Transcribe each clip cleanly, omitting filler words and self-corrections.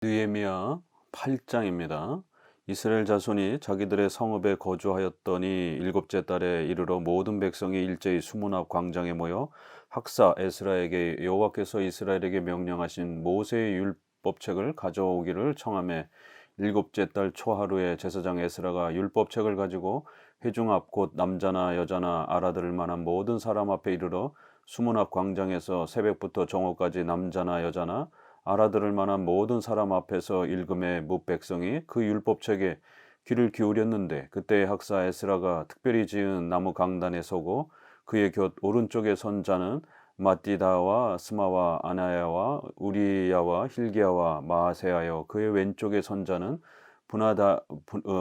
느헤미야 8장입니다. 이스라엘 자손이 자기들의 성읍에 거주하였더니 일곱째 달에 이르러 모든 백성이 일제히 수문 앞 광장에 모여 학사 에스라에게 여호와께서 이스라엘에게 명령하신 모세의 율법책을 가져오기를 청하매 일곱째 달 초하루에 제사장 에스라가 율법책을 가지고 회중 앞 곧 남자나 여자나 알아들을 만한 모든 사람 앞에 이르러 수문 앞 광장에서 새벽부터 정오까지 남자나 여자나 알아들을 만한 모든 사람 앞에서 읽음에 뭇 백성이 그 율법책에 귀를 기울였는데, 그때 학사 에스라가 특별히 지은 나무 강단에 서고 그의 곁 오른쪽에 선 자는 마띠다와 스마와 아나야와 우리야와 힐기야와 마아세야여, 그의 왼쪽에 선 자는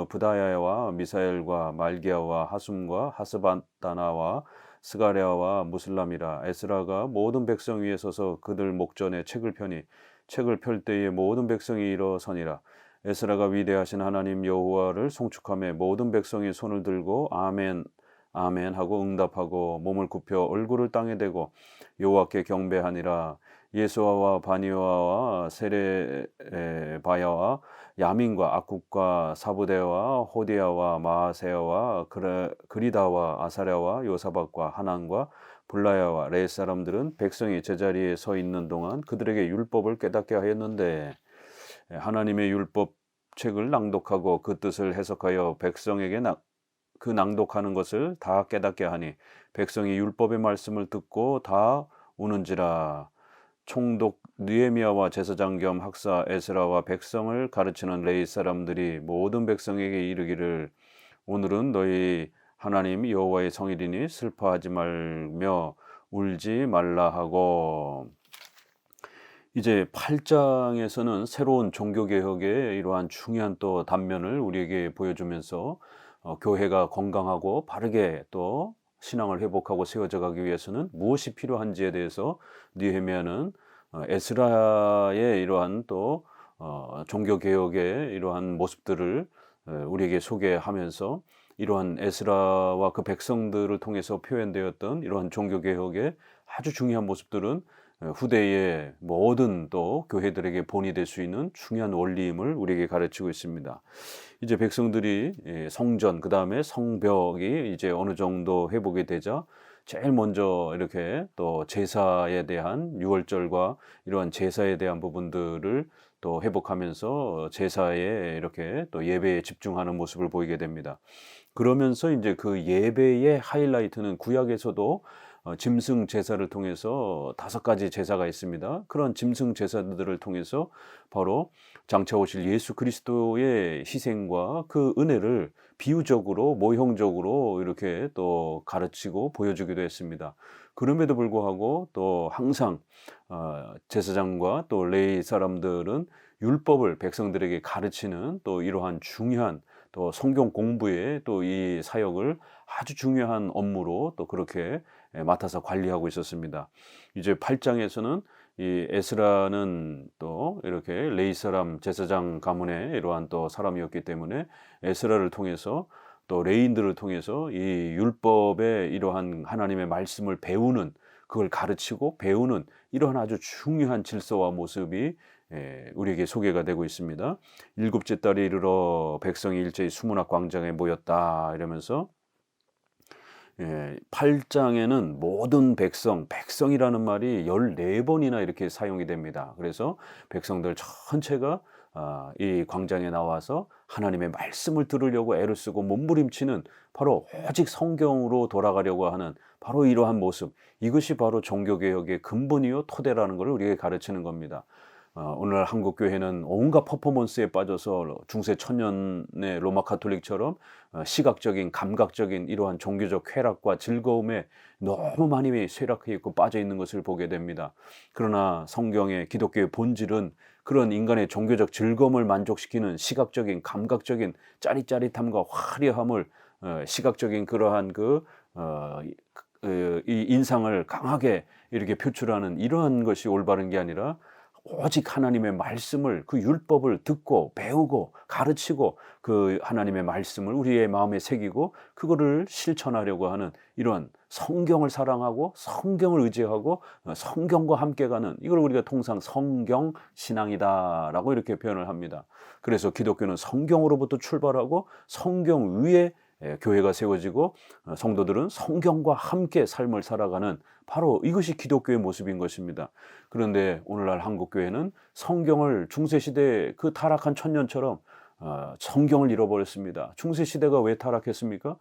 부다야와 미사엘과 말기야와 하숨과 하스바다나와 스가랴와 무슬람이라. 에스라가 모든 백성 위에 서서 그들 목전에 책을 펴니 책을 펼 때에 모든 백성이 일어서니라. 에스라가 위대하신 하나님 여호와를 송축하며 모든 백성이 손을 들고 아멘 아멘 하고 응답하고 몸을 굽혀 얼굴을 땅에 대고 여호와께 경배하니라. 예수아와 바니와와 세레바야와 야민과 악국과 사부대와 호디야와 마아세야와 그리다와 아사랴와 요사박과 하난과 블라야와 레 사람들은 백성이 제자리에 서 있는 동안 그들에게 율법을 깨닫게 하였는데, 하나님의 율법책을 낭독하고 그 뜻을 해석하여 백성에게 그 낭독하는 것을 다 깨닫게 하니 백성이 율법의 말씀을 듣고 다 우는지라. 총독 느헤미야와 제사장 겸 학사 에스라와 백성을 가르치는 레위 사람들이 모든 백성에게 이르기를, 오늘은 너희 하나님 여호와의 성일이니 슬퍼하지 말며 울지 말라 하고. 이제 8장에서는 새로운 종교개혁의 이러한 중요한 또 단면을 우리에게 보여주면서 교회가 건강하고 바르게 또 신앙을 회복하고 세워져 가기 위해서는 무엇이 필요한지에 대해서 느헤미야는 에스라의 이러한 또 종교개혁의 이러한 모습들을 우리에게 소개하면서, 이러한 에스라와 그 백성들을 통해서 표현되었던 이러한 종교개혁의 아주 중요한 모습들은 후대의 모든 또 교회들에게 본이 될 수 있는 중요한 원리임을 우리에게 가르치고 있습니다. 이제 백성들이 성전, 그 다음에 성벽이 이제 어느 정도 회복이 되자 제일 먼저 이렇게 또 제사에 대한 유월절과 이러한 제사에 대한 부분들을 또 회복하면서 제사에 이렇게 또 예배에 집중하는 모습을 보이게 됩니다. 그러면서 이제 그 예배의 하이라이트는 구약에서도 짐승 제사를 통해서 5가지 제사가 있습니다. 그런 짐승 제사들을 통해서 바로 장차 오실 예수 그리스도의 희생과 그 은혜를 비유적으로 모형적으로 이렇게 또 가르치고 보여주기도 했습니다. 그럼에도 불구하고 또 항상 제사장과 또 레위 사람들은 율법을 백성들에게 가르치는 또 이러한 중요한 또 성경 공부의 또 이 사역을 아주 중요한 업무로 또 그렇게 맡아서 관리하고 있었습니다. 이제 8장에서는 이 에스라는 또 이렇게 레위 사람 제사장 가문의 이러한 또 사람이었기 때문에 에스라를 통해서 또 레위인들을 통해서 이 율법의 이러한 하나님의 말씀을 배우는, 그걸 가르치고 배우는 이러한 아주 중요한 질서와 모습이 우리에게 소개가 되고 있습니다. 일곱째 달에 이르러 백성이 일제히 수문학 광장에 모였다 이러면서 8장에는 모든 백성이라는 말이 14번이나 이렇게 사용이 됩니다. 그래서 백성들 전체가 이 광장에 나와서 하나님의 말씀을 들으려고 애를 쓰고 몸부림치는, 바로 오직 성경으로 돌아가려고 하는 바로 이러한 모습, 이것이 바로 종교개혁의 근본이요 토대라는 것을 우리에게 가르치는 겁니다. 오늘 한국 교회는 온갖 퍼포먼스에 빠져서 중세 천년의 로마 카톨릭처럼 시각적인 감각적인 이러한 종교적 쾌락과 즐거움에 너무 많이 쇠락해 있고 빠져 있는 것을 보게 됩니다. 그러나 성경의 기독교의 본질은 그런 인간의 종교적 즐거움을 만족시키는 시각적인 감각적인 짜릿짜릿함과 화려함을, 시각적인 그러한 이 인상을 강하게 이렇게 표출하는 이러한 것이 올바른 게 아니라 오직 하나님의 말씀을, 그 율법을 듣고 배우고 가르치고 그 하나님의 말씀을 우리의 마음에 새기고 그거를 실천하려고 하는 이런 성경을 사랑하고 성경을 의지하고 성경과 함께 가는, 이걸 우리가 통상 성경 신앙이다라고 이렇게 표현을 합니다. 그래서 기독교는 성경으로부터 출발하고 성경 위에 교회가 세워지고 성도들은 성경과 함께 삶을 살아가는, 바로 이것이 기독교의 모습인 것입니다. 그런데 오늘날 한국교회는 성경을 중세시대 그 타락한 천년처럼 성경을 잃어버렸습니다. 중세시대가 왜 타락했습니까?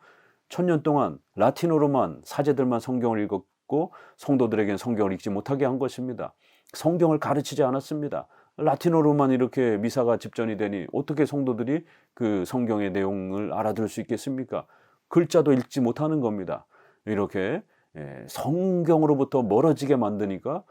천년 동안 라틴어로만 사제들만 성경을 읽었고 성도들에겐 성경을 읽지 못하게 한 것입니다. 성경을 가르치지 않았습니다. 라틴어로만 이렇게 미사가 집전이 되니 어떻게 성도들이 그 성경의 내용을 알아들을 수 있겠습니까? 글자도 읽지 못하는 겁니다. 이렇게 성경으로부터 멀어지게 만드니까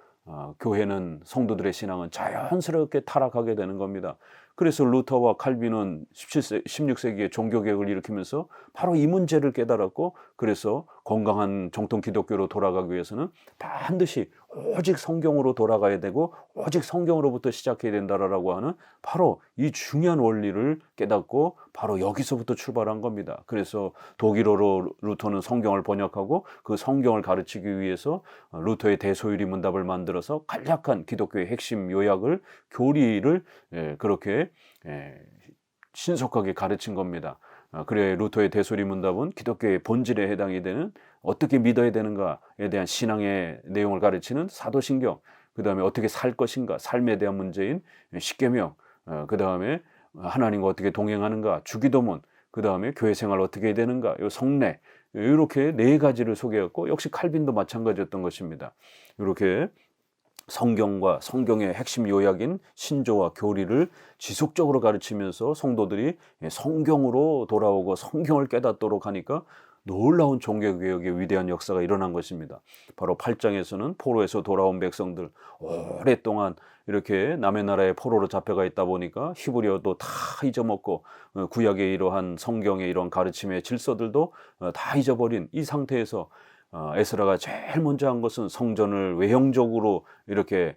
교회는, 성도들의 신앙은 자연스럽게 타락하게 되는 겁니다. 그래서 루터와 칼빈은 16세기에 종교개혁을 일으키면서 바로 이 문제를 깨달았고, 그래서 건강한 정통 기독교로 돌아가기 위해서는 반드시 오직 성경으로 돌아가야 되고 오직 성경으로부터 시작해야 된다라고 하는 바로 이 중요한 원리를 깨닫고 바로 여기서부터 출발한 겁니다. 그래서 독일어로 루터는 성경을 번역하고 그 성경을 가르치기 위해서 루터의 대소유리 문답을 만들어서 간략한 기독교의 핵심 요약을, 교리를 그렇게 신속하게 가르친 겁니다. 그래 루터의 대소리 문답은 기독교의 본질에 해당이 되는, 어떻게 믿어야 되는가에 대한 신앙의 내용을 가르치는 사도신경, 그 다음에 어떻게 살 것인가, 삶에 대한 문제인 십계명, 그 다음에 하나님과 어떻게 동행하는가, 주기도문, 그 다음에 교회 생활 어떻게 해야 되는가, 요 성례, 이렇게 4가지를 소개했고, 역시 칼빈도 마찬가지였던 것입니다. 이렇게 성경과 성경의 핵심 요약인 신조와 교리를 지속적으로 가르치면서 성도들이 성경으로 돌아오고 성경을 깨닫도록 하니까 놀라운 종교개혁의 위대한 역사가 일어난 것입니다. 바로 8장에서는 포로에서 돌아온 백성들, 오랫동안 이렇게 남의 나라에 포로로 잡혀가 있다 보니까 히브리어도 다 잊어먹고 구약의 이러한 성경의 이런 가르침의 질서들도 다 잊어버린 이 상태에서 에스라가 제일 먼저 한 것은 성전을 외형적으로 이렇게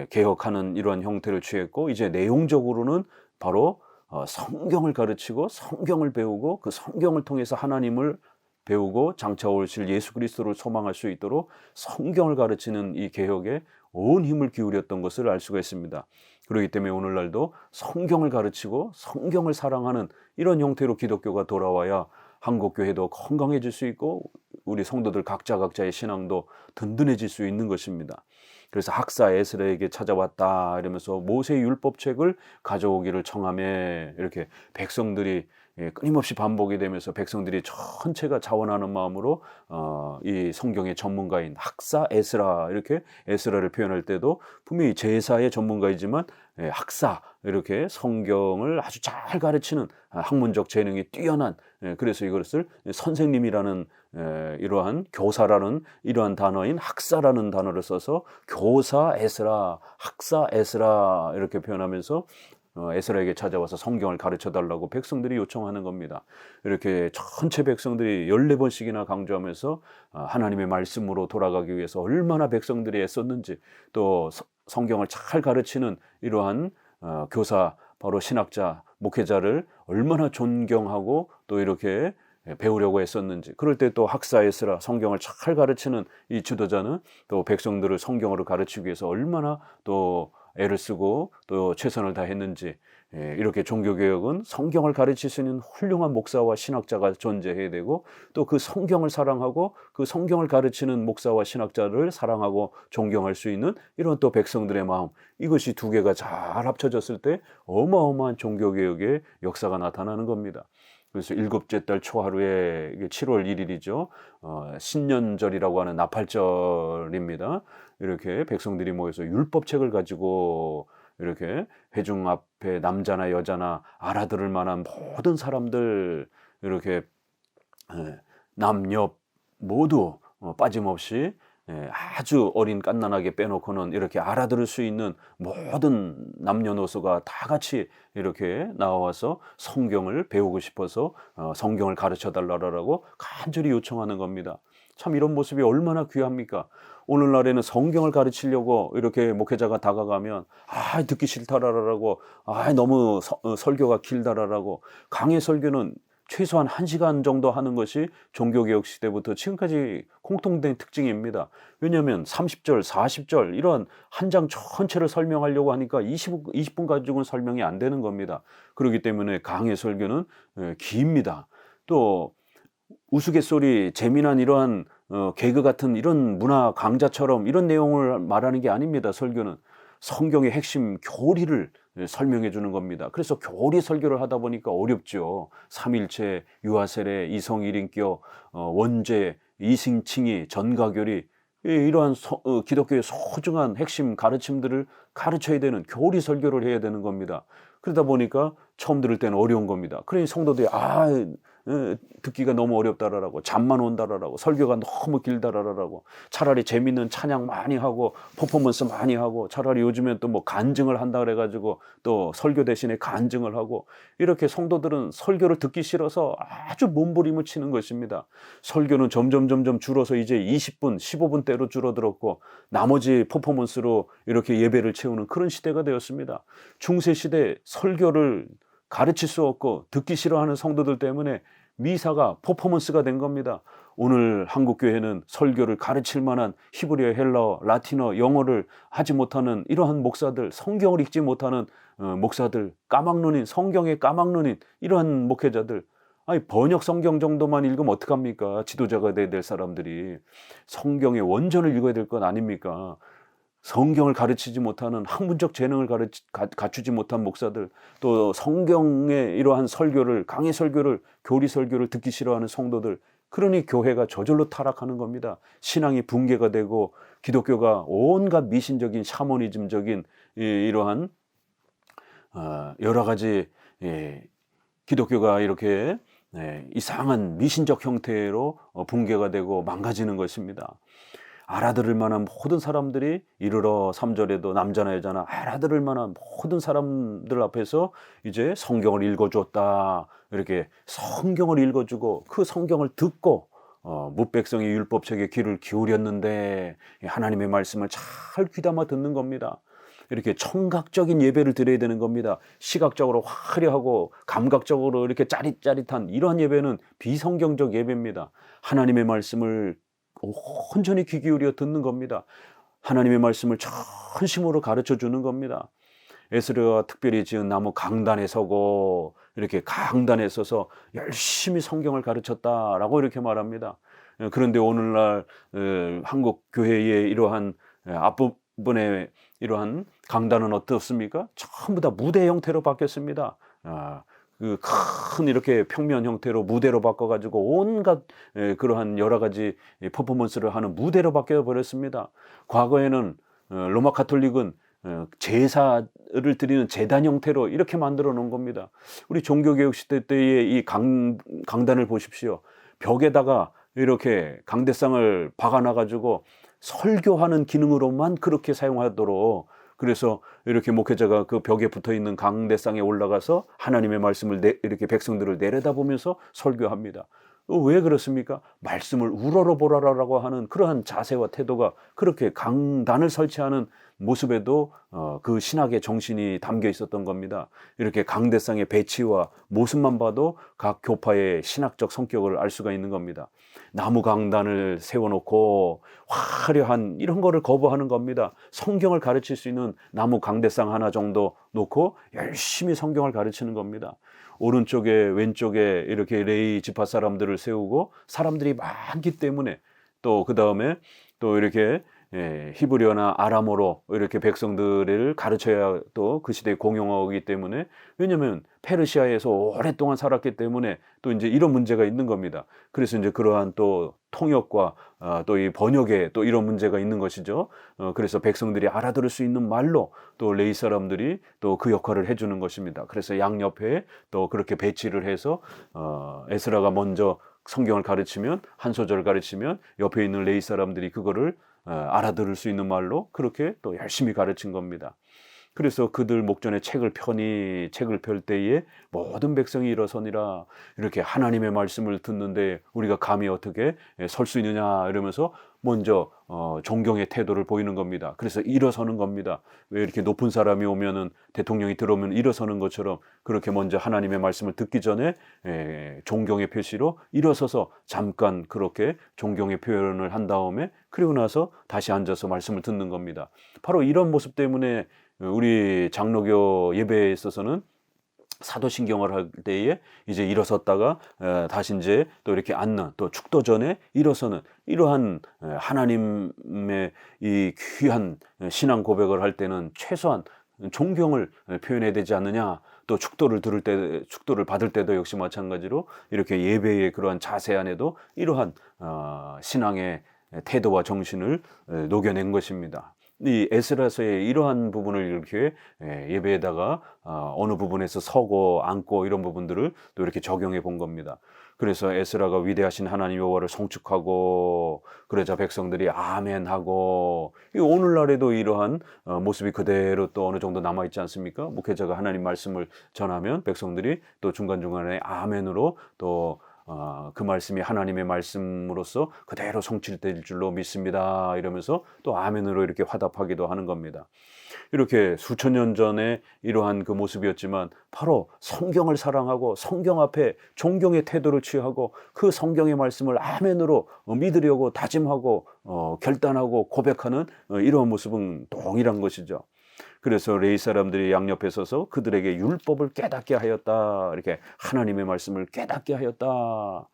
개혁하는 이러한 형태를 취했고, 이제 내용적으로는 바로 성경을 가르치고 성경을 배우고 그 성경을 통해서 하나님을 배우고 장차 오실 예수 그리스도를 소망할 수 있도록 성경을 가르치는 이 개혁에 온 힘을 기울였던 것을 알 수가 있습니다. 그렇기 때문에 오늘날도 성경을 가르치고 성경을 사랑하는 이런 형태로 기독교가 돌아와야 한국교회도 건강해질 수 있고 우리 성도들 각자의 신앙도 든든해질 수 있는 것입니다. 그래서 학사 에스라에게 찾아왔다 이러면서 모세의 율법책을 가져오기를 청하며, 이렇게 백성들이 끊임없이 반복이 되면서 백성들이 전체가 자원하는 마음으로 이 성경의 전문가인 학사 에스라, 이렇게 에스라를 표현할 때도 분명히 제사의 전문가이지만 학사, 이렇게 성경을 아주 잘 가르치는 학문적 재능이 뛰어난, 그래서 이것을 선생님이라는 이러한 교사라는 이러한 단어인 학사라는 단어를 써서 교사 에스라, 학사 에스라 이렇게 표현하면서 에스라에게 찾아와서 성경을 가르쳐달라고 백성들이 요청하는 겁니다. 이렇게 전체 백성들이 14번씩이나 강조하면서 하나님의 말씀으로 돌아가기 위해서 얼마나 백성들이 애썼는지, 또 성경을 잘 가르치는 이러한 교사, 바로 신학자, 목회자를 얼마나 존경하고 또 이렇게 배우려고 했었는지, 그럴 때 또 학사 에스라, 성경을 잘 가르치는 이 지도자는 또 백성들을 성경으로 가르치기 위해서 얼마나 또 애를 쓰고 또 최선을 다했는지, 이렇게 종교개혁은 성경을 가르칠 수 있는 훌륭한 목사와 신학자가 존재해야 되고, 또 그 성경을 사랑하고 그 성경을 가르치는 목사와 신학자를 사랑하고 존경할 수 있는 이런 또 백성들의 마음, 이것이 두 개가 잘 합쳐졌을 때 어마어마한 종교개혁의 역사가 나타나는 겁니다. 그래서 7째 달 초하루에 7월 1일이죠. 신년절이라고 하는 나팔절입니다. 이렇게 백성들이 모여서 율법책을 가지고 이렇게 회중 앞에 남자나 여자나 알아들을 만한 모든 사람들, 이렇게 남녀 모두 빠짐없이 아주 어린 갓난아기 빼놓고는 이렇게 알아들을 수 있는 모든 남녀노소가 다 같이 이렇게 나와서 성경을 배우고 싶어서 성경을 가르쳐 달라고 간절히 요청하는 겁니다. 참 이런 모습이 얼마나 귀합니까? 오늘날에는 성경을 가르치려고 이렇게 목회자가 다가가면 듣기 싫다라고 너무 설교가 길다라고 강의 설교는 최소한 1시간 정도 하는 것이 종교개혁 시대부터 지금까지 공통된 특징입니다. 왜냐하면 30절, 40절 이런 한 장 전체를 설명하려고 하니까 20분 가지고는 설명이 안 되는 겁니다. 그렇기 때문에 강의 설교는 깁니다. 또 우스갯소리, 재미난 이러한 개그 같은 이런 문화 강좌처럼 이런 내용을 말하는 게 아닙니다. 설교는 성경의 핵심 교리를 설명해 주는 겁니다. 그래서 교리 설교를 하다 보니까 어렵죠. 삼일체, 유아세례, 이성일인격, 원죄, 이승칭의, 전가교리 이러한 기독교의 소중한 핵심 가르침들을 가르쳐야 되는 교리 설교를 해야 되는 겁니다. 그러다 보니까 처음 들을 때는 어려운 겁니다. 그러니 성도들이 듣기가 너무 어렵다라고, 잠만 온다라고, 설교가 너무 길다라고, 차라리 재밌는 찬양 많이 하고 퍼포먼스 많이 하고, 차라리 요즘엔 또 뭐 간증을 한다 그래가지고 또 설교 대신에 간증을 하고, 이렇게 성도들은 설교를 듣기 싫어서 아주 몸부림을 치는 것입니다. 설교는 점점 줄어서 이제 20분, 15분대로 줄어들었고, 나머지 퍼포먼스로 이렇게 예배를 채우는 그런 시대가 되었습니다. 중세시대 설교를 가르칠 수 없고 듣기 싫어하는 성도들 때문에 미사가 퍼포먼스가 된 겁니다. 오늘 한국교회는 설교를 가르칠 만한 히브리어, 헬라어, 라틴어, 영어를 하지 못하는 이러한 목사들, 성경을 읽지 못하는 목사들, 까막눈인, 성경의 까막눈인 이러한 목회자들, 번역 성경 정도만 읽으면 어떡합니까? 지도자가 돼야 될 사람들이 성경의 원전을 읽어야 될 것 아닙니까? 성경을 가르치지 못하는 학문적 재능을 갖추지 못한 목사들, 또 성경의 이러한 설교를, 강의 설교를, 교리 설교를 듣기 싫어하는 성도들, 그러니 교회가 저절로 타락하는 겁니다. 신앙이 붕괴가 되고 기독교가 온갖 미신적인 샤머니즘적인 이러한 여러 가지 기독교가 이렇게 이상한 미신적 형태로 붕괴가 되고 망가지는 것입니다. 알아들을 만한 모든 사람들이 이르러 3절에도 남자나 여자나 알아들을 만한 모든 사람들 앞에서 이제 성경을 읽어주었다. 이렇게 성경을 읽어주고 그 성경을 듣고 뭇백성이 율법책에 귀를 기울였는데 하나님의 말씀을 잘 귀담아 듣는 겁니다. 이렇게 청각적인 예배를 드려야 되는 겁니다. 시각적으로 화려하고 감각적으로 이렇게 짜릿짜릿한 이러한 예배는 비성경적 예배입니다. 하나님의 말씀을 온전히 귀 기울여 듣는 겁니다. 하나님의 말씀을 전심으로 가르쳐 주는 겁니다. 에스라가 특별히 지은 나무 강단에 서고 이렇게 강단에 서서 열심히 성경을 가르쳤다라고 이렇게 말합니다. 그런데 오늘날 한국 교회의 이러한 앞부분의 이러한 강단은 어떻습니까? 전부 다 무대 형태로 바뀌었습니다. 그 큰 이렇게 평면 형태로 무대로 바꿔가지고 온갖 그러한 여러 가지 퍼포먼스를 하는 무대로 바뀌어 버렸습니다. 과거에는 로마 가톨릭은 제사를 드리는 제단 형태로 이렇게 만들어 놓은 겁니다. 우리 종교개혁 시대 때의 이 강단을 보십시오. 벽에다가 이렇게 강대상을 박아놔가지고 설교하는 기능으로만 그렇게 사용하도록, 그래서 이렇게 목회자가 그 벽에 붙어있는 강대상에 올라가서 하나님의 말씀을 이렇게 백성들을 내려다보면서 설교합니다. 왜 그렇습니까? 말씀을 우러러보라라고 하는 그러한 자세와 태도가 그렇게 강단을 설치하는 모습에도 그 신학의 정신이 담겨 있었던 겁니다. 이렇게 강대상의 배치와 모습만 봐도 각 교파의 신학적 성격을 알 수가 있는 겁니다. 나무 강단을 세워놓고 화려한 이런 거를 거부하는 겁니다. 성경을 가르칠 수 있는 나무 강대상 하나 정도 놓고 열심히 성경을 가르치는 겁니다. 오른쪽에 왼쪽에 이렇게 레위 지파 사람들을 세우고 사람들이 많기 때문에, 또 그 다음에 또 이렇게 히브리어나 아람어로 이렇게 백성들을 가르쳐야 또 그 시대에 공용어이기 때문에, 왜냐하면 페르시아에서 오랫동안 살았기 때문에 또 이제 이런 문제가 있는 겁니다. 그래서 이제 그러한 또 통역과 또 이 번역에 또 이런 문제가 있는 것이죠. 그래서 백성들이 알아들을 수 있는 말로 또 레위 사람들이 또 그 역할을 해주는 것입니다. 그래서 양옆에 또 그렇게 배치를 해서 에스라가 먼저 성경을 가르치면, 한 소절을 가르치면 옆에 있는 레위 사람들이 그거를 알아들을 수 있는 말로 그렇게 또 열심히 가르친 겁니다. 그래서 그들 목전에 책을 펴니 책을 펼 때에 모든 백성이 일어서니라. 이렇게 하나님의 말씀을 듣는데 우리가 감히 어떻게 설 수 있느냐 이러면서 먼저 존경의 태도를 보이는 겁니다. 그래서 일어서는 겁니다. 왜 이렇게 높은 사람이 오면은 대통령이 들어오면 일어서는 것처럼 그렇게 먼저 하나님의 말씀을 듣기 전에 존경의 표시로 일어서서 잠깐 그렇게 존경의 표현을 한 다음에 그리고 나서 다시 앉아서 말씀을 듣는 겁니다. 바로 이런 모습 때문에 우리 장로교 예배에 있어서는 사도신경을 할 때에 이제 일어섰다가 다시 이제 또 이렇게 앉는, 또 축도 전에 일어서는 이러한 하나님의 이 귀한 신앙 고백을 할 때는 최소한 존경을 표현해야 되지 않느냐. 또 축도를 들을 때, 축도를 받을 때도 역시 마찬가지로 이렇게 예배의 그러한 자세 안에도 이러한 신앙의 태도와 정신을 녹여낸 것입니다. 이 에스라서의 이러한 부분을 이렇게 예배에다가 어느 부분에서 서고 앉고 이런 부분들을 또 이렇게 적용해 본 겁니다. 그래서 에스라가 위대하신 하나님 여호와를 송축하고 그러자 백성들이 아멘하고, 오늘날에도 이러한 모습이 그대로 또 어느 정도 남아있지 않습니까? 목회자가 하나님 말씀을 전하면 백성들이 또 중간중간에 아멘으로 또 그 말씀이 하나님의 말씀으로서 그대로 성취될 줄로 믿습니다 이러면서 또 아멘으로 이렇게 화답하기도 하는 겁니다. 이렇게 수천 년 전에 이러한 그 모습이었지만 바로 성경을 사랑하고 성경 앞에 존경의 태도를 취하고 그 성경의 말씀을 아멘으로 믿으려고 다짐하고 결단하고 고백하는 이러한 모습은 동일한 것이죠. 그래서 레위 사람들이 양옆에 서서 그들에게 율법을 깨닫게 하였다. 이렇게 하나님의 말씀을 깨닫게 하였다.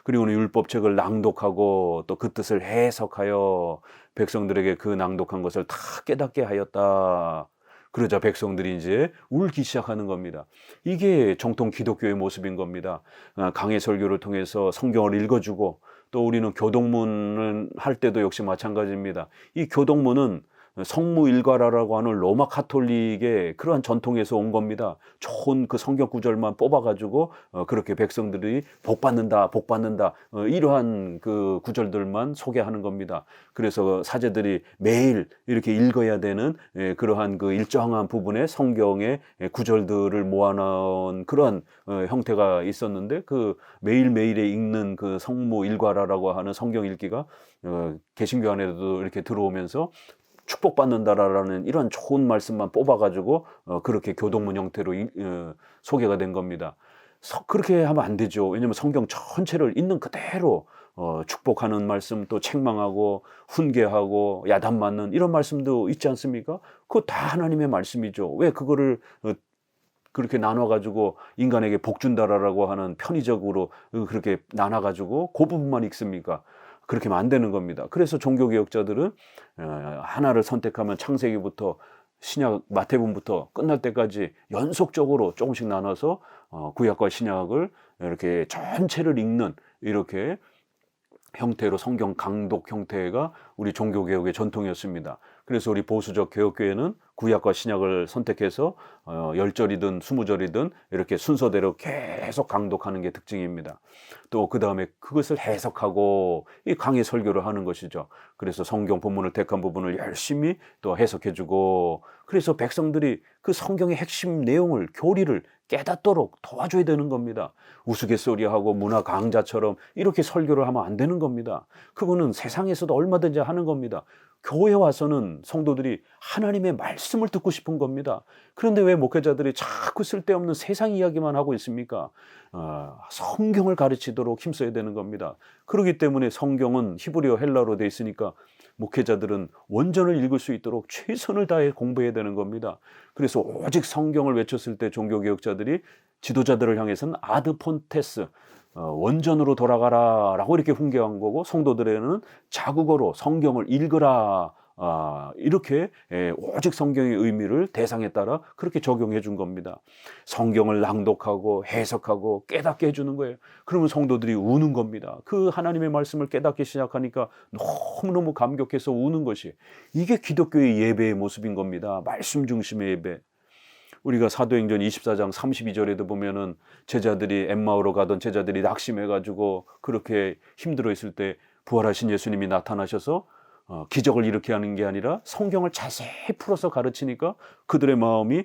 그리고는 율법책을 낭독하고 또 그 뜻을 해석하여 백성들에게 그 낭독한 것을 다 깨닫게 하였다. 그러자 백성들이 이제 울기 시작하는 겁니다. 이게 정통 기독교의 모습인 겁니다. 강해 설교를 통해서 성경을 읽어주고, 또 우리는 교동문을 할 때도 역시 마찬가지입니다. 이 교동문은 성무일과라라고 하는 로마 카톨릭의 그러한 전통에서 온 겁니다. 좋은 그 성경 구절만 뽑아가지고 그렇게 백성들이 복 받는다, 복 받는다, 이러한 그 구절들만 소개하는 겁니다. 그래서 사제들이 매일 이렇게 읽어야 되는 그러한 그 일정한 부분의 성경의 구절들을 모아놓은 그러한 형태가 있었는데, 그 매일매일에 읽는 그 성무일과라라고 하는 성경 읽기가 개신교 안에도 이렇게 들어오면서 축복받는다라는 이런 좋은 말씀만 뽑아가지고 그렇게 교동문 형태로 소개가 된 겁니다. 그렇게 하면 안 되죠. 왜냐하면 성경 전체를 있는 그대로 축복하는 말씀, 또 책망하고 훈계하고 야단 맞는 이런 말씀도 있지 않습니까? 그거 다 하나님의 말씀이죠. 왜 그거를 그렇게 나눠가지고 인간에게 복 준다라고 하는 편의적으로 그렇게 나눠가지고 그 부분만 읽습니까? 그렇게 하면 안 되는 겁니다. 그래서 종교개혁자들은 하나를 선택하면 창세기부터 신약 마태복음부터 끝날 때까지 연속적으로 조금씩 나눠서 구약과 신약을 이렇게 전체를 읽는 이렇게 형태로 성경 강독 형태가 우리 종교개혁의 전통이었습니다. 그래서 우리 보수적 개혁교회는 구약과 신약을 선택해서 10절이든 20절이든 이렇게 순서대로 계속 강독하는 게 특징입니다. 또 그 다음에 그것을 해석하고 이 강의 설교를 하는 것이죠. 그래서 성경 본문을 택한 부분을 열심히 또 해석해주고, 그래서 백성들이 그 성경의 핵심 내용을, 교리를 깨닫도록 도와줘야 되는 겁니다. 우스갯소리하고 문화 강자처럼 이렇게 설교를 하면 안 되는 겁니다. 그거는 세상에서도 얼마든지 하는 겁니다. 교회 와서는 성도들이 하나님의 말씀을 듣고 싶은 겁니다. 그런데 왜 목회자들이 자꾸 쓸데없는 세상 이야기만 하고 있습니까? 성경을 가르치도록 힘써야 되는 겁니다. 그렇기 때문에 성경은 히브리어 헬라어로 되어 있으니까 목회자들은 원전을 읽을 수 있도록 최선을 다해 공부해야 되는 겁니다. 그래서 오직 성경을 외쳤을 때 종교개혁자들이 지도자들을 향해서는 아드폰테스, 원전으로 돌아가라 라고 이렇게 훈계한 거고, 성도들에게는 자국어로 성경을 읽으라, 이렇게 오직 성경의 의미를 대상에 따라 그렇게 적용해 준 겁니다. 성경을 낭독하고 해석하고 깨닫게 해주는 거예요. 그러면 성도들이 우는 겁니다. 그 하나님의 말씀을 깨닫기 시작하니까 너무너무 감격해서 우는 것이, 이게 기독교의 예배의 모습인 겁니다. 말씀 중심의 예배. 우리가 사도행전 24장 32절에도 보면은 제자들이 엠마오로 가던 제자들이 낙심해가지고 그렇게 힘들어 있을 때 부활하신 예수님이 나타나셔서 기적을 일으키게 하는 게 아니라 성경을 자세히 풀어서 가르치니까 그들의 마음이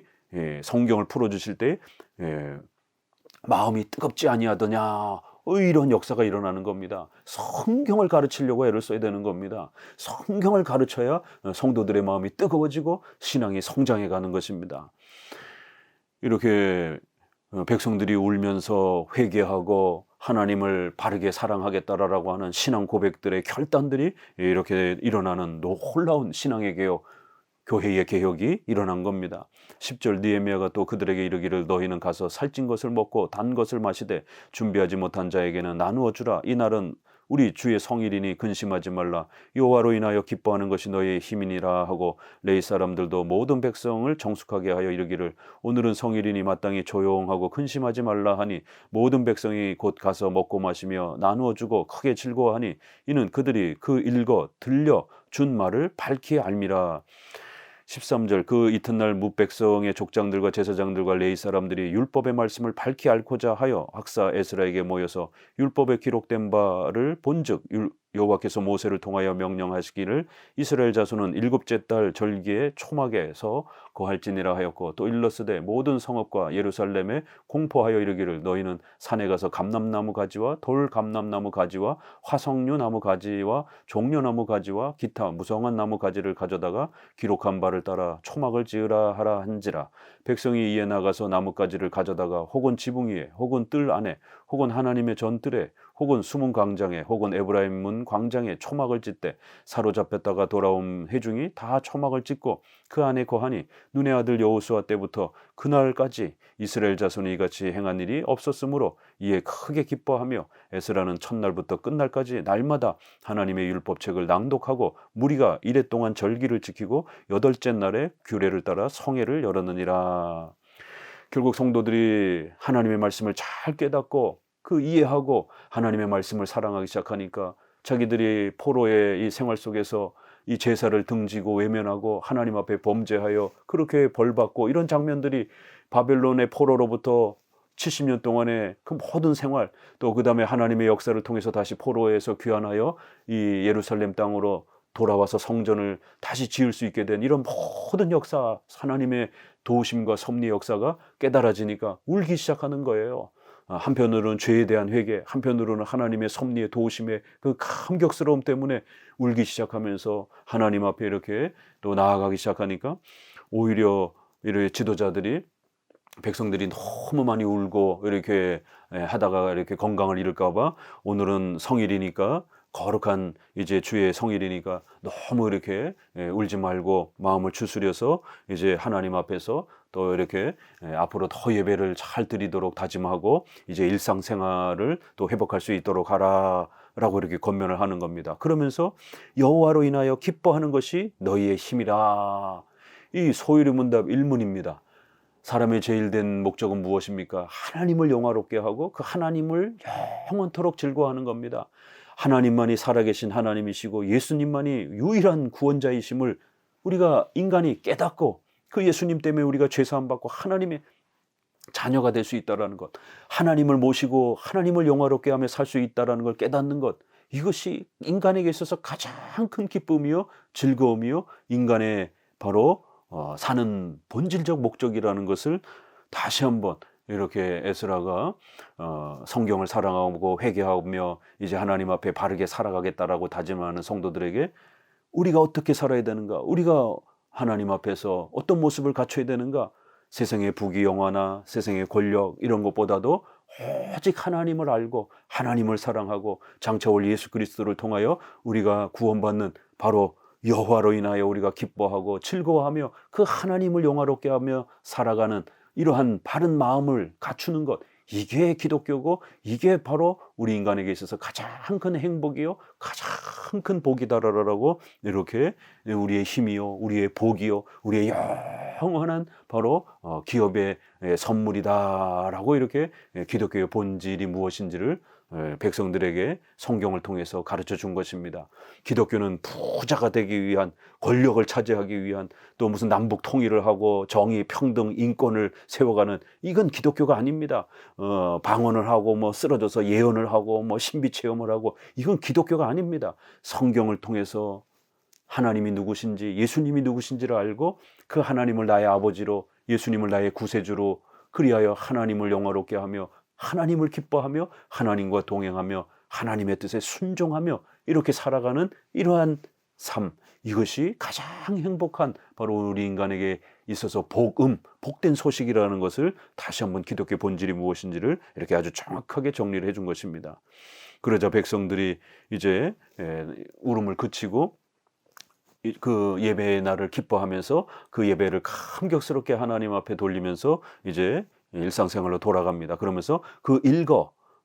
성경을 풀어주실 때 마음이 뜨겁지 아니하더냐, 이런 역사가 일어나는 겁니다. 성경을 가르치려고 애를 써야 되는 겁니다. 성경을 가르쳐야 성도들의 마음이 뜨거워지고 신앙이 성장해 가는 것입니다. 이렇게 백성들이 울면서 회개하고 하나님을 바르게 사랑하겠다라고 하는 신앙 고백들의 결단들이 이렇게 일어나는 놀라운 신앙의 개혁, 교회의 개혁이 일어난 겁니다. 10절 느헤미야가 또 그들에게 이르기를 너희는 가서 살찐 것을 먹고 단 것을 마시되 준비하지 못한 자에게는 나누어 주라. 이날은 우리 주의 성일이니 근심하지 말라. 여호와로 인하여 기뻐하는 것이 너희의 힘이니라 하고 레위 사람들도 모든 백성을 정숙하게 하여 이르기를 오늘은 성일이니 마땅히 조용하고 근심하지 말라 하니 모든 백성이 곧 가서 먹고 마시며 나누어 주고 크게 즐거워하니 이는 그들이 그 읽어 들려 준 말을 밝히 알미라. 13절 그 이튿날 뭇백성의 족장들과 제사장들과 레위 사람들이 율법의 말씀을 밝히 앓고자 하여 학사 에스라에게 모여서 율법에 기록된 바를 본즉 여호와께서 모세를 통하여 명령하시기를 이스라엘 자손은 일곱째 달 절기에 초막에서 거할지니라 하였고 또 일러스되 모든 성읍과 예루살렘에 공포하여 이르기를 너희는 산에 가서 감람나무 가지와 돌 감람나무 가지와 화석류 나무 가지와 종려나무 가지와 기타 무성한 나무 가지를 가져다가 기록한 바를 따라 초막을 지으라 하라 한지라. 백성이 이에 나가서 나뭇가지를 가져다가 혹은 지붕 위에 혹은 뜰 안에 혹은 하나님의 전뜰에 혹은 숨은 광장에 혹은 에브라임 문 광장에 초막을 짓되 사로잡혔다가 돌아온 회중이 다 초막을 짓고 그 안에 거하니 눈의 아들 여호수아 때부터 그날까지 이스라엘 자손이 이같이 행한 일이 없었으므로 이에 크게 기뻐하며 에스라는 첫날부터 끝날까지 날마다 하나님의 율법책을 낭독하고 무리가 이레 동안 절기를 지키고 여덟째 날에 규례를 따라 성회를 열었느니라. 결국 성도들이 하나님의 말씀을 잘 깨닫고 그 이해하고 하나님의 말씀을 사랑하기 시작하니까 자기들이 포로의 이 생활 속에서 이 제사를 등지고 외면하고 하나님 앞에 범죄하여 그렇게 벌받고 이런 장면들이 바벨론의 포로로부터 70년 동안의 그 모든 생활 또 그 다음에 하나님의 역사를 통해서 다시 포로에서 귀환하여 이 예루살렘 땅으로 돌아와서 성전을 다시 지을 수 있게 된 이런 모든 역사 하나님의 도우심과 섭리의 역사가 깨달아지니까 울기 시작하는 거예요. 한편으로는 죄에 대한 회개, 한편으로는 하나님의 섭리의 도우심의 그 감격스러움 때문에 울기 시작하면서 하나님 앞에 이렇게 또 나아가기 시작하니까 오히려 이렇게 지도자들이 백성들이 너무 많이 울고 이렇게 하다가 이렇게 건강을 잃을까 봐 오늘은 성일이니까 거룩한 이제 주의 성일이니까 너무 이렇게 울지 말고 마음을 추스려서 이제 하나님 앞에서 또 이렇게 앞으로 더 예배를 잘 드리도록 다짐하고 이제 일상생활을 또 회복할 수 있도록 하라라고 이렇게 권면을 하는 겁니다. 그러면서 여호와로 인하여 기뻐하는 것이 너희의 힘이라. 이 소위르문답 1문입니다. 사람의 제일 된 목적은 무엇입니까? 하나님을 영화롭게 하고 그 하나님을 영원토록 즐거워하는 겁니다. 하나님만이 살아계신 하나님이시고 예수님만이 유일한 구원자이심을 우리가 인간이 깨닫고 그 예수님 때문에 우리가 죄사함 받고 하나님의 자녀가 될 수 있다는 것, 하나님을 모시고 하나님을 영화롭게 하며 살 수 있다는 걸 깨닫는 것, 이것이 인간에게 있어서 가장 큰 기쁨이요 즐거움이요 인간의 바로 사는 본질적 목적이라는 것을 다시 한번 이렇게 에스라가 성경을 사랑하고 회개하며 이제 하나님 앞에 바르게 살아가겠다라고 다짐하는 성도들에게 우리가 어떻게 살아야 되는가, 우리가 하나님 앞에서 어떤 모습을 갖춰야 되는가, 세상의 부귀 영화나 세상의 권력 이런 것보다도 오직 하나님을 알고 하나님을 사랑하고 장차 올 예수 그리스도를 통하여 우리가 구원받는 바로 여호와로 인하여 우리가 기뻐하고 즐거워하며 그 하나님을 영화롭게 하며 살아가는 이러한 바른 마음을 갖추는 것, 이게 기독교고 이게 바로 우리 인간에게 있어서 가장 큰 행복이요 가장 큰 복이다라고 이렇게 우리의 힘이요 우리의 복이요 우리의 영원한 바로 기업의 선물이다라고 이렇게 기독교의 본질이 무엇인지를 백성들에게 성경을 통해서 가르쳐 준 것입니다. 기독교는 부자가 되기 위한, 권력을 차지하기 위한, 또 무슨 남북 통일을 하고 정의, 평등, 인권을 세워가는, 이건 기독교가 아닙니다. 방언을 하고 뭐 쓰러져서 예언을 하고 뭐 신비 체험을 하고, 이건 기독교가 아닙니다. 성경을 통해서 하나님이 누구신지, 예수님이 누구신지를 알고 그 하나님을 나의 아버지로, 예수님을 나의 구세주로, 그리하여 하나님을 영화롭게 하며 하나님을 기뻐하며 하나님과 동행하며 하나님의 뜻에 순종하며 이렇게 살아가는 이러한 삶, 이것이 가장 행복한 바로 우리 인간에게 있어서 복된 소식이라는 것을 다시 한번 기독교의 본질이 무엇인지를 이렇게 아주 정확하게 정리를 해준 것입니다. 그러자 백성들이 이제 울음을 그치고 그 예배의 날을 기뻐하면서 그 예배를 감격스럽게 하나님 앞에 돌리면서 이제 일상생활로 돌아갑니다. 그러면서 그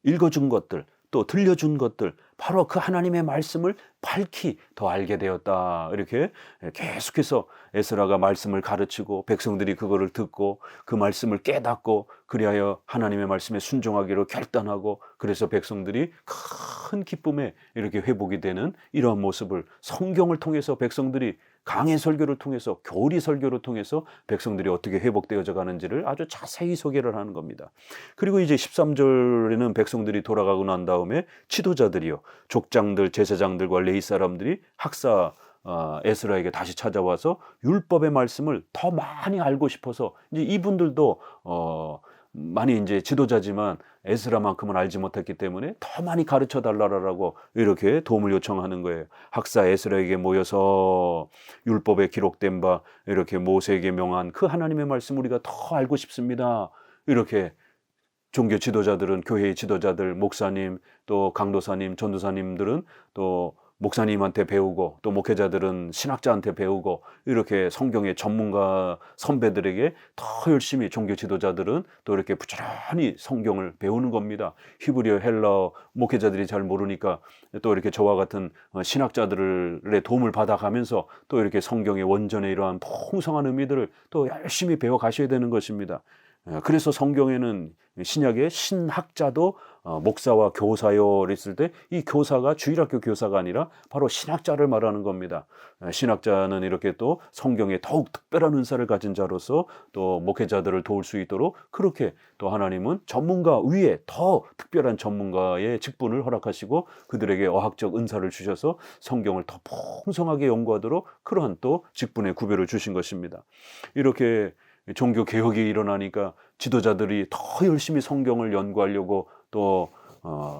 읽어준 것들, 또 들려준 것들, 바로 그 하나님의 말씀을 밝히 더 알게 되었다. 이렇게 계속해서 에스라가 말씀을 가르치고 백성들이 그거를 듣고 그 말씀을 깨닫고 그리하여 하나님의 말씀에 순종하기로 결단하고, 그래서 백성들이 큰 기쁨에 이렇게 회복이 되는 이러한 모습을 성경을 통해서 백성들이 강해 설교를 통해서, 교리 설교를 통해서 백성들이 어떻게 회복되어져 가는지를 아주 자세히 소개를 하는 겁니다. 그리고 이제 13절에는 백성들이 돌아가고 난 다음에 지도자들이요, 족장들, 제사장들과 레위 사람들이 학사 에스라에게 다시 찾아와서 율법의 말씀을 더 많이 알고 싶어서, 이제 이분들도 많이 이제 지도자지만 에스라만큼은 알지 못했기 때문에 더 많이 가르쳐 달라라고 이렇게 도움을 요청하는 거예요. 학사 에스라에게 모여서 율법에 기록된 바 이렇게 모세에게 명한 그 하나님의 말씀 우리가 더 알고 싶습니다. 이렇게 종교 지도자들은, 교회의 지도자들, 목사님, 또 강도사님, 전도사님들은 또 목사님한테 배우고, 또 목회자들은 신학자한테 배우고, 이렇게 성경의 전문가 선배들에게 더 열심히, 종교 지도자들은 또 이렇게 부지런히 성경을 배우는 겁니다. 히브리어, 헬라어 목회자들이 잘 모르니까 또 이렇게 저와 같은 신학자들의 도움을 받아가면서 또 이렇게 성경의 원전의 이러한 풍성한 의미들을 또 열심히 배워 가셔야 되는 것입니다. 그래서 성경에는 신약의 신학자도 목사와 교사요 했을 때 이 교사가 주일학교 교사가 아니라 바로 신학자를 말하는 겁니다. 신학자는 이렇게 또 성경에 더욱 특별한 은사를 가진 자로서 또 목회자들을 도울 수 있도록, 그렇게 또 하나님은 전문가 위에 더 특별한 전문가의 직분을 허락하시고 그들에게 어학적 은사를 주셔서 성경을 더 풍성하게 연구하도록 그러한 또 직분의 구별을 주신 것입니다. 이렇게 종교 개혁이 일어나니까 지도자들이 더 열심히 성경을 연구하려고 또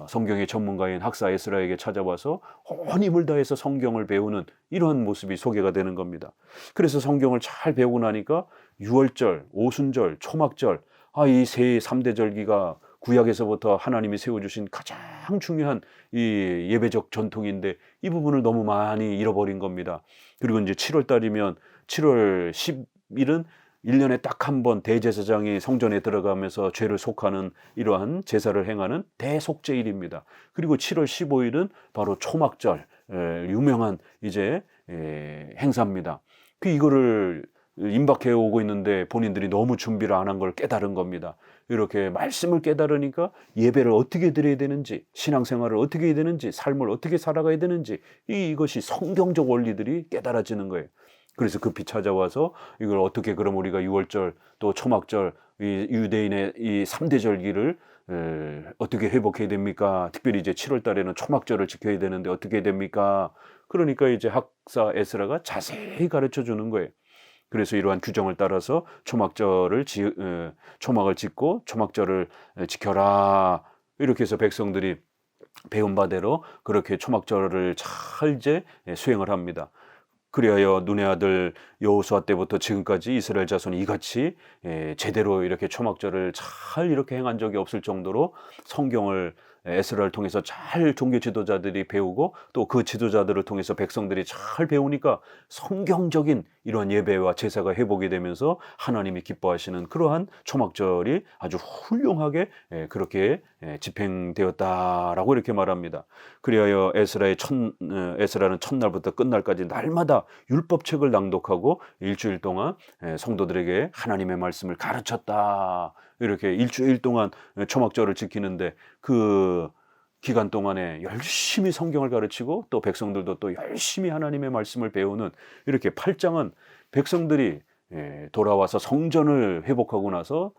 성경의 전문가인 학사 에스라에게 찾아와서 온 힘을 다해서 성경을 배우는 이러한 모습이 소개가 되는 겁니다. 그래서 성경을 잘 배우고 나니까 유월절, 오순절, 초막절, 이 세 3대 절기가 구약에서부터 하나님이 세워주신 가장 중요한 이 예배적 전통인데 이 부분을 너무 많이 잃어버린 겁니다. 그리고 이제 7월 달이면 7월 10일은 1년에 딱 한 번 대제사장이 성전에 들어가면서 죄를 속하는 이러한 제사를 행하는 대속죄일입니다. 그리고 7월 15일은 바로 초막절, 유명한 이제 행사입니다. 이거를 임박해 오고 있는데 본인들이 너무 준비를 안 한 걸 깨달은 겁니다. 이렇게 말씀을 깨달으니까 예배를 어떻게 드려야 되는지, 신앙생활을 어떻게 해야 되는지, 삶을 어떻게 살아가야 되는지, 이것이 성경적 원리들이 깨달아지는 거예요. 그래서 급히 찾아와서 이걸 어떻게, 그럼 우리가 유월절 또 초막절, 이 유대인의 이 3대 절기를 어떻게 회복해야 됩니까? 특별히 이제 7월 달에는 초막절을 지켜야 되는데 어떻게 해야 됩니까? 그러니까 이제 학사 에스라가 자세히 가르쳐 주는 거예요. 그래서 이러한 규정을 따라서 초막을 짓고 초막절을 지켜라. 이렇게 해서 백성들이 배운 바대로 그렇게 초막절을 잘 이제 수행을 합니다. 그리하여 눈의 아들 여호수아 때부터 지금까지 이스라엘 자손이 이같이 제대로 이렇게 초막절을 잘 이렇게 행한 적이 없을 정도로 성경을 에스라를 통해서 잘 종교 지도자들이 배우고 또 그 지도자들을 통해서 백성들이 잘 배우니까 성경적인 이런 예배와 제사가 회복이 되면서 하나님이 기뻐하시는 그러한 초막절이 아주 훌륭하게 그렇게 집행되었다라고 이렇게 말합니다. 그리하여 에스라는 첫날부터 끝날까지 날마다 율법책을 낭독하고 일주일 동안 성도들에게 하나님의 말씀을 가르쳤다. 이렇게 일주일 동안 초막절을 지키는데 그 기간 동안에 열심히 성경을 가르치고 또 백성들도 또 열심히 하나님의 말씀을 배우는, 이렇게 8장은 백성들이 돌아와서 성전을 회복하고 나서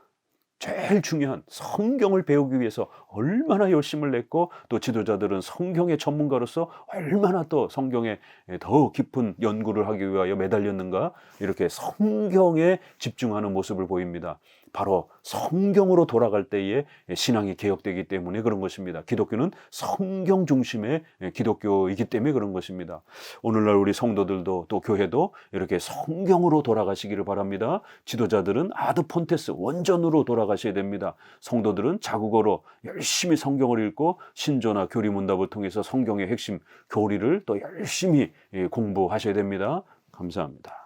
제일 중요한 성경을 배우기 위해서 얼마나 열심을 냈고 또 지도자들은 성경의 전문가로서 얼마나 또 성경에 더 깊은 연구를 하기 위하여 매달렸는가 이렇게 성경에 집중하는 모습을 보입니다. 바로 성경으로 돌아갈 때에 신앙이 개혁되기 때문에 그런 것입니다. 기독교는 성경 중심의 기독교이기 때문에 그런 것입니다. 오늘날 우리 성도들도 또 교회도 이렇게 성경으로 돌아가시기를 바랍니다. 지도자들은 아드폰테스 원전으로 돌아가셔야 됩니다. 성도들은 자국어로 열심히 성경을 읽고 신조나 교리문답을 통해서 성경의 핵심 교리를 또 열심히 공부하셔야 됩니다. 감사합니다.